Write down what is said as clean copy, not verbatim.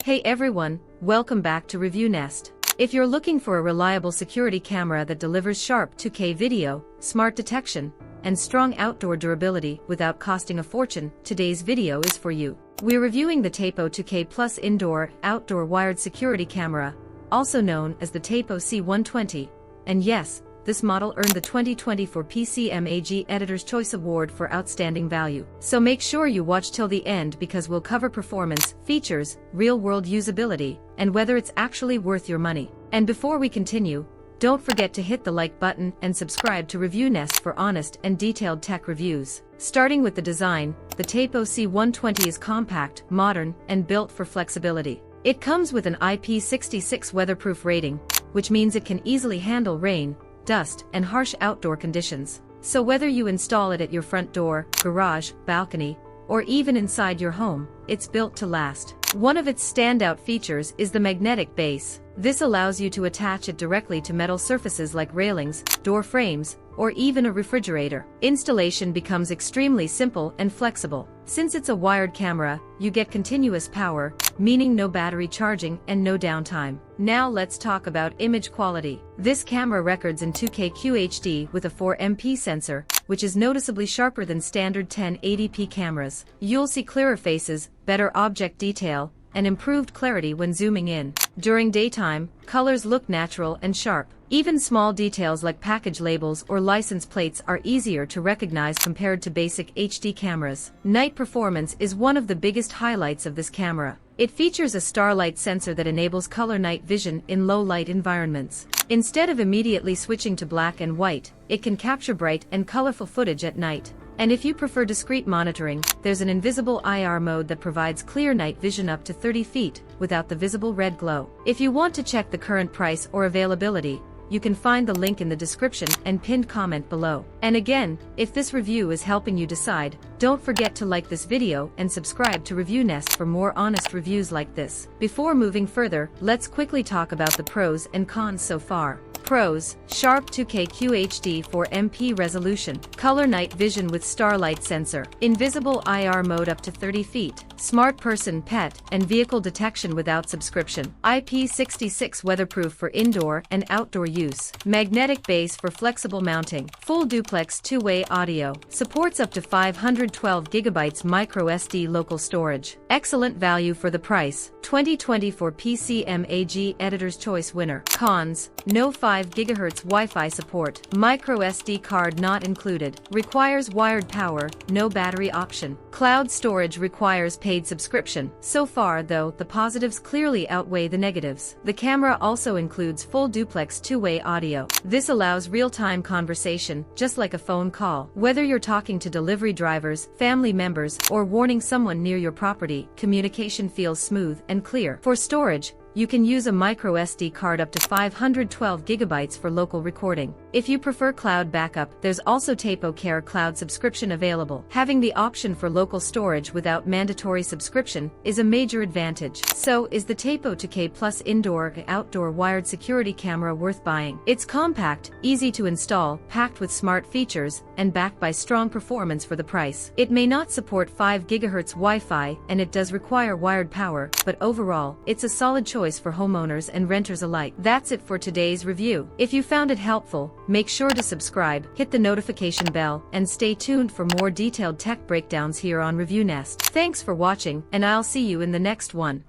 Hey everyone, welcome back to Review Nest. If you're looking for a reliable security camera that delivers sharp 2K video, smart detection, and strong outdoor durability without costing a fortune, today's video is for you. We're reviewing the Tapo 2K Plus Indoor-Outdoor Wired Security Camera, also known as the Tapo C120, and yes, this model earned the 2024 PCMAG Editor's Choice Award for Outstanding Value. So make sure you watch till the end because we'll cover performance, features, real-world usability, and whether it's actually worth your money. And before we continue, don't forget to hit the like button and subscribe to Review Nest for honest and detailed tech reviews. Starting with the design, the Tapo C120 is compact, modern, and built for flexibility. It comes with an IP66 weatherproof rating, which means it can easily handle rain, dust, and harsh outdoor conditions. So whether you install it at your front door, garage, balcony, or even inside your home, it's built to last. One of its standout features is the magnetic base. This allows you to attach it directly to metal surfaces like railings, door frames, or even a refrigerator. Installation becomes extremely simple and flexible. Since it's a wired camera, you get continuous power, meaning no battery charging and no downtime. Now let's talk about image quality. This camera records in 2K QHD with a 4MP sensor, which is noticeably sharper than standard 1080p cameras. You'll see clearer faces, better object detail, and improved clarity when zooming in. During daytime, colors look natural and sharp. Even small details like package labels or license plates are easier to recognize compared to basic HD cameras. Night performance is one of the biggest highlights of this camera. It features a starlight sensor that enables color night vision in low-light environments. Instead of immediately switching to black and white, it can capture bright and colorful footage at night. And if you prefer discrete monitoring, there's an invisible IR mode that provides clear night vision up to 30 feet, without the visible red glow. If you want to check the current price or availability, you can find the link in the description and pinned comment below. And again, if this review is helping you decide, don't forget to like this video and subscribe to Review Nest for more honest reviews like this. Before moving further, let's quickly talk about the pros and cons so far. Pros: sharp 2K QHD 4MP resolution, color night vision with starlight sensor, invisible IR mode up to 30 feet, smart person, pet, and vehicle detection without subscription, IP66 weatherproof for indoor and outdoor use, magnetic base for flexible mounting, full duplex two-way audio, supports up to 512 GB microSD local storage. Excellent value for the price. 2024 PCMAG Editor's Choice winner. Cons: no 5 GHz Wi-Fi support, microSD card not included, requires wired power, no battery option, cloud storage requires paid subscription. So far though, the positives clearly outweigh the negatives. The camera also includes full duplex two-way audio. This allows real-time conversation, just like a phone call. Whether you're talking to delivery drivers, family members, or warning someone near your property, communication feels smooth and clear. For storage, you can use a microSD card up to 512 GB for local recording. If you prefer cloud backup, there's also Tapo Care Cloud subscription available. Having the option for local storage without mandatory subscription is a major advantage. So, is the Tapo 2K Plus Indoor-Outdoor Wired Security Camera worth buying? It's compact, easy to install, packed with smart features, and backed by strong performance for the price. It may not support 5 GHz Wi-Fi, and it does require wired power, but overall, it's a solid choice for homeowners and renters alike. That's it for today's review. If you found it helpful, make sure to subscribe, hit the notification bell, and stay tuned for more detailed tech breakdowns here on Review Nest. Thanks for watching, and I'll see you in the next one.